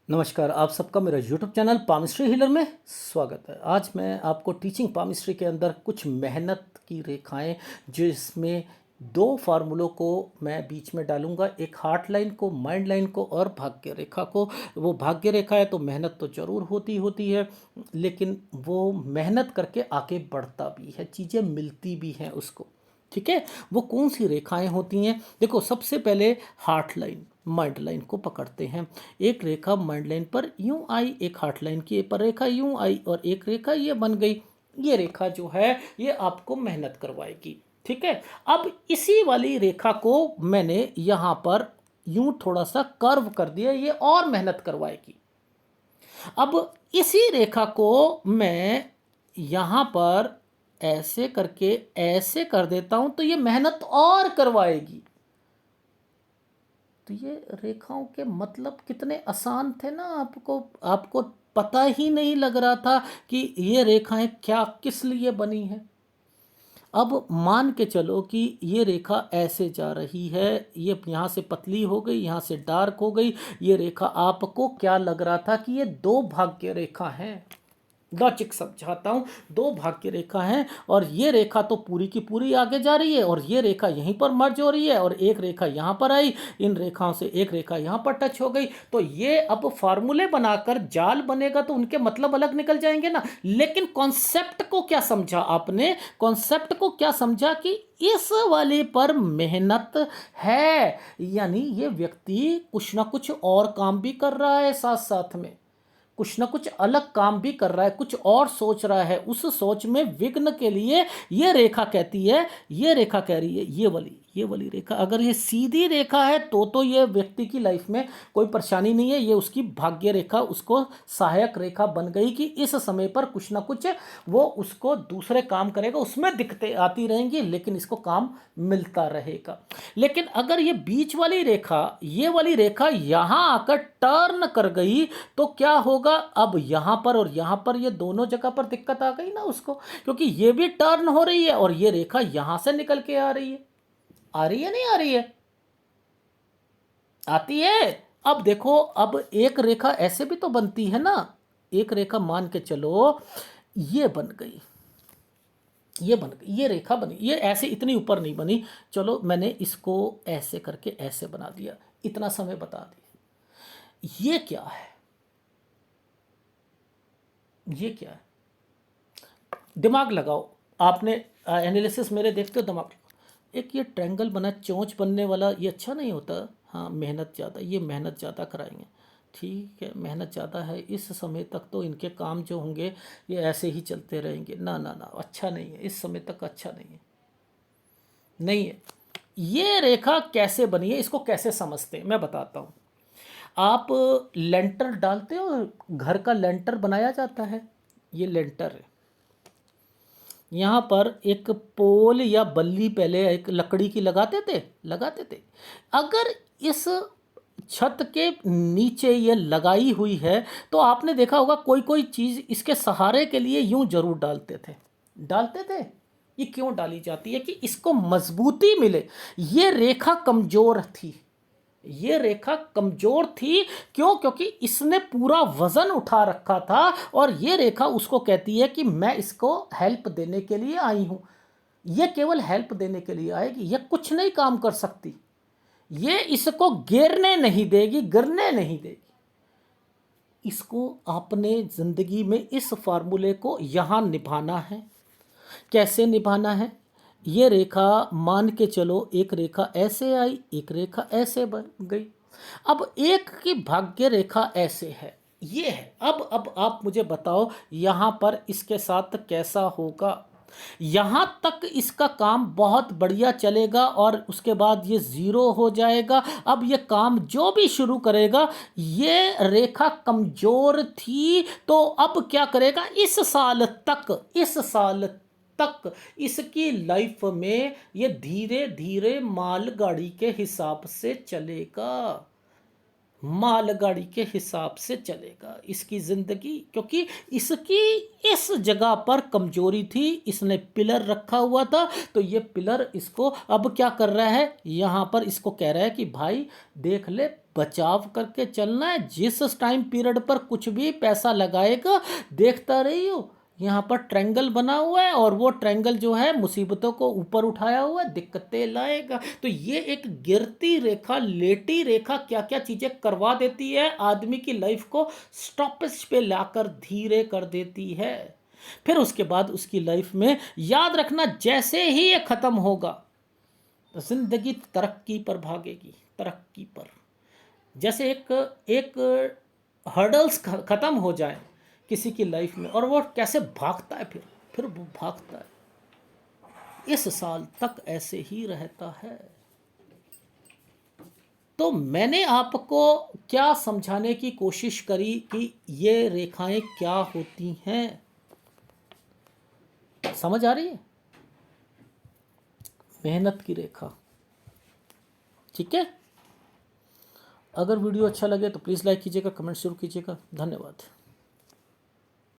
नमस्कार, आप सबका मेरा यूट्यूब चैनल पामिस्ट्री हीलर में स्वागत है। आज मैं आपको टीचिंग पामिस्ट्री के अंदर कुछ मेहनत की रेखाएं, जिसमें दो फार्मूलों को मैं बीच में डालूंगा, एक हार्ट लाइन को, माइंड लाइन को और भाग्य रेखा को। वो भाग्य रेखा है तो मेहनत तो ज़रूर होती है, लेकिन वो मेहनत करके आगे बढ़ता भी है, चीज़ें मिलती भी हैं उसको। ठीक है, वो कौन सी रेखाएं होती हैं? देखो, सबसे पहले हार्ट लाइन माइंड लाइन को पकड़ते हैं। एक रेखा माइंड लाइन पर यूं आई, एक हार्ट लाइन की पर रेखा यूं आई और एक रेखा ये बन गई। ये रेखा जो है ये आपको मेहनत करवाएगी। ठीक है, अब इसी वाली रेखा को मैंने यहाँ पर यूं थोड़ा सा कर्व कर दिया, ये और मेहनत करवाएगी। अब इसी रेखा को मैं यहाँ पर ऐसे करके ऐसे कर देता हूं तो ये मेहनत और करवाएगी। तो ये रेखाओं के मतलब कितने आसान थे ना, आपको आपको पता ही नहीं लग रहा था कि ये रेखाएं क्या किस लिए बनी हैं। अब मान के चलो कि ये रेखा ऐसे जा रही है, ये यहाँ से पतली हो गई, यहाँ से डार्क हो गई। ये रेखा आपको क्या लग रहा था कि ये दो भाग्य रेखा हैं? लॉजिक समझाता हूँ। दो भाग्य रेखा हैं और ये रेखा तो पूरी की पूरी आगे जा रही है और ये रेखा यहीं पर मर्ज हो रही है और एक रेखा यहाँ पर आई, इन रेखाओं से एक रेखा यहाँ पर टच हो गई। तो ये अब फार्मूले बनाकर जाल बनेगा तो उनके मतलब अलग निकल जाएंगे ना। लेकिन कॉन्सेप्ट को क्या समझा आपने? कॉन्सेप्ट को क्या समझा कि इस वाले पर मेहनत है, यानी ये व्यक्ति कुछ ना कुछ और काम भी कर रहा है, साथ साथ में कुछ ना कुछ अलग काम भी कर रहा है, कुछ और सोच रहा है। उस सोच में विघ्न के लिए ये रेखा कहती है, ये रेखा कह रही है ये वाली रेखा अगर ये सीधी रेखा है तो ये व्यक्ति की लाइफ में कोई परेशानी नहीं है। ये उसकी भाग्य रेखा उसको सहायक रेखा बन गई कि इस समय पर कुछ ना कुछ वो उसको दूसरे काम करेगा, उसमें दिक्कतें आती रहेंगी लेकिन इसको काम मिलता रहेगा। लेकिन अगर ये बीच वाली रेखा, ये वाली रेखा यहां आकर टर्न कर गई तो क्या होगा? अब यहां पर और यहां पर ये दोनों जगह पर दिक्कत आ गई ना उसको, क्योंकि ये भी टर्न हो रही है और ये रेखा यहां से निकल के आ रही है। आ रही है नहीं आ रही है? आती है। अब देखो, अब एक रेखा ऐसे भी तो बनती है ना। एक रेखा मान के चलो ये बन गई, ये बन गई, ये रेखा बनी, ये ऐसे इतनी ऊपर नहीं बनी। चलो मैंने इसको ऐसे करके ऐसे बना दिया, इतना समय बता दिया। ये क्या है? ये क्या है? दिमाग लगाओ। आपने एनालिसिस मेरे देखते हो, दिमाग लगाओ। एक ये ट्रायंगल बना, चोंच बनने वाला, ये अच्छा नहीं होता। हाँ, मेहनत ज़्यादा, ये मेहनत ज़्यादा कराएंगे। ठीक है, मेहनत ज़्यादा है, इस समय तक तो इनके काम जो होंगे ये ऐसे ही चलते रहेंगे। ना ना ना, अच्छा नहीं है, इस समय तक अच्छा नहीं है, नहीं है। ये रेखा कैसे बनी है, इसको कैसे समझते हैं मैं बताता हूँ। आप लेंटर डालते हो, घर का लेंटर बनाया जाता है, ये लेंटर है। यहाँ पर एक पोल या बल्ली पहले एक लकड़ी की लगाते थे। अगर इस छत के नीचे ये लगाई हुई है तो आपने देखा होगा कोई कोई चीज़ इसके सहारे के लिए यूं जरूर डालते थे। ये क्यों डाली जाती है? कि इसको मजबूती मिले। ये रेखा कमजोर थी, ये रेखा कमजोर थी। क्यों? क्योंकि इसने पूरा वजन उठा रखा था और ये रेखा उसको कहती है कि मैं इसको हेल्प देने के लिए आई हूं। ये केवल हेल्प देने के लिए आएगी, ये कुछ नहीं काम कर सकती, ये इसको गिरने नहीं देगी। इसको आपने जिंदगी में इस फार्मूले को यहां निभाना है। कैसे निभाना है? ये रेखा मान के चलो, एक रेखा ऐसे आई, एक रेखा ऐसे बन गई। अब एक की भाग्य रेखा ऐसे है, ये है। अब आप मुझे बताओ यहाँ पर इसके साथ कैसा होगा? यहाँ तक इसका काम बहुत बढ़िया चलेगा और उसके बाद ये ज़ीरो हो जाएगा। अब ये काम जो भी शुरू करेगा, ये रेखा कमज़ोर थी तो अब क्या करेगा? इस साल तक इसकी लाइफ में ये धीरे धीरे मालगाड़ी के हिसाब से चलेगा, मालगाड़ी के हिसाब से चलेगा इसकी ज़िंदगी। क्योंकि इसकी इस जगह पर कमजोरी थी, इसने पिलर रखा हुआ था तो ये पिलर इसको अब क्या कर रहा है? यहाँ पर इसको कह रहा है कि भाई देख ले, बचाव करके चलना है। जिस टाइम पीरियड पर कुछ भी पैसा लगाएगा, देखता रहियो यहाँ पर ट्रायंगल बना हुआ है और वो ट्रायंगल जो है मुसीबतों को ऊपर उठाया हुआ है, दिक्कतें लाएगा। तो ये एक गिरती रेखा, लेटी रेखा क्या क्या चीजें करवा देती है, आदमी की लाइफ को स्टॉपेज पे लाकर धीरे कर देती है। फिर उसके बाद उसकी लाइफ में याद रखना, जैसे ही ये खत्म होगा तो जिंदगी तरक्की पर भागेगी, तरक्की पर। जैसे एक एक हर्डल्स खत्म हो जाए किसी की लाइफ में और वो कैसे भागता है, फिर वो भागता है। इस साल तक ऐसे ही रहता है। तो मैंने आपको क्या समझाने की कोशिश करी कि ये रेखाएं क्या होती हैं, समझ आ रही है? मेहनत की रेखा, ठीक है। अगर वीडियो अच्छा लगे तो प्लीज़ लाइक कीजिएगा, कमेंट जरूर कीजिएगा। धन्यवाद।